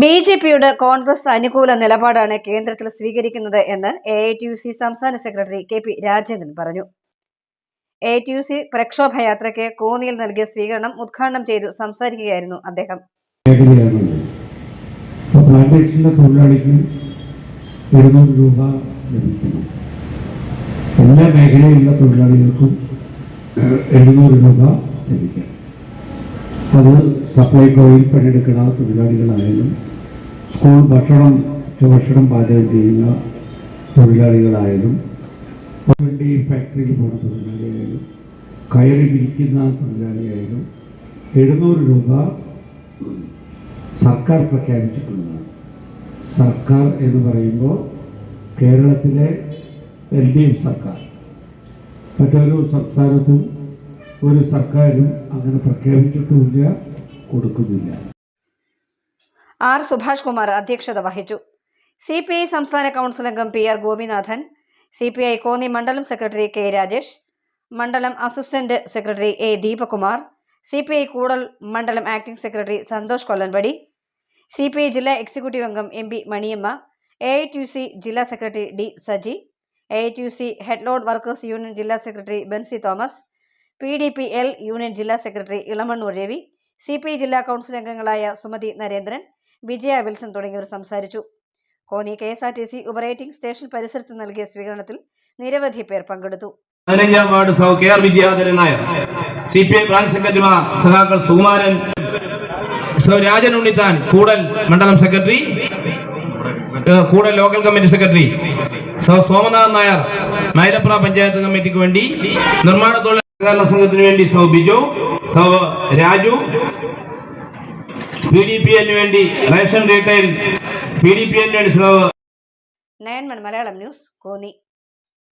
ബിജെപിയുടെ കോൺഗ്രസ് അനുകൂല നിലപാടാണ് കേന്ദ്രത്തിൽ സ്വീകരിക്കുന്നത് എന്ന് എഐടിയുസി സംസ്ഥാന സെക്രട്ടറി കെ.പി. രാജേന്ദ്രൻ പറഞ്ഞു. എഐടിയുസി പ്രക്ഷോഭയാത്രയ്ക്ക് കോന്നിയിൽ നൽകിയ സ്വീകരണം ഉദ്ഘാടനം ചെയ്തു സംസാരിക്കുകയായിരുന്നു അദ്ദേഹം. എല്ലാ മേഖലയിലുള്ള തൊഴിലാളികൾക്കും 700 രൂപ ലഭിക്കും. അത് സപ്ലൈകോയിൽ പണിയെടുക്കുന്ന തൊഴിലാളികളായാലും സ്കൂൾ ഭക്ഷണം പാചകം ചെയ്യുന്ന തൊഴിലാളികളായാലും ഫാക്ടറിയിൽ പോകുന്ന തൊഴിലാളിയായാലും കയറി വിരിക്കുന്ന തൊഴിലാളിയായാലും 700 രൂപ സർക്കാർ പ്രഖ്യാപിച്ചിട്ടുള്ളതാണ്. സർക്കാർ എന്ന് പറയുമ്പോൾ കേരളത്തിലെ LDF സർക്കാർ, മറ്റൊരു സംസ്ഥാനത്തും ഒരു സർക്കാരും അങ്ങനെ പ്രഖ്യാപിച്ചിട്ടുമില്ല, കൊടുക്കുന്നില്ല. ആർ സുഭാഷ് കുമാർ അധ്യക്ഷത വഹിച്ചു. CPI സംസ്ഥാന കൗൺസിൽ അംഗം PR ഗോപിനാഥൻ, CPI കോന്നി മണ്ഡലം സെക്രട്ടറി K രാജേഷ്, മണ്ഡലം assistant secretary A Deepakumar, CPI Koodal മണ്ഡലം acting secretary Santhosh Kollanpadi, CPI ജില്ലാ എക്സിക്യൂട്ടീവ് അംഗം MB മണിയമ്മ, AITUC ജില്ലാ secretary D Saji, AITUC head load workers union ജില്ലാ secretary Benzy Thomas, PDPL union ജില്ലാ സെക്രട്ടറി ഇളമണ്ണൂർ രവി, CPI ജില്ലാ കൗൺസിൽ അംഗങ്ങളായ സുമതി നരേന്ദ്രൻ, വിജയ വിൽസൺ തുടങ്ങിയവർ സംസാരിച്ചു. കോന്നി KSRTC ഉപറേറ്റിംഗ് സ്റ്റേഷൻ പരിസരത്ത് നൽകിയ സ്വീകരണത്തിൽ നിരവധി പേർ പങ്കെടുത്തു. 15-ാം ward KR Vidyadharan Nair, CPI branch സെക്രട്ടറിമാർ സഖാക്കൾ സുകുമാരൻ, രാജൻ ഉണ്ണിത്താൻ കൂടൽ മണ്ഡലം secretary, Koodal local committee secretary Somanathan Nair, Mylapra panchayat കമ്മിറ്റിക്ക് വേണ്ടി, നിർമ്മാണ തൊഴിൽ സഹകരണ സംഘത്തിന് വേണ്ടി ബിജു, രാജു, PDPL വേണ്ടി റേഷൻ റീറ്റെയിൽ, PDPL വേണ്ടി 9 മലയാളം ന്യൂസ് കോന്നി.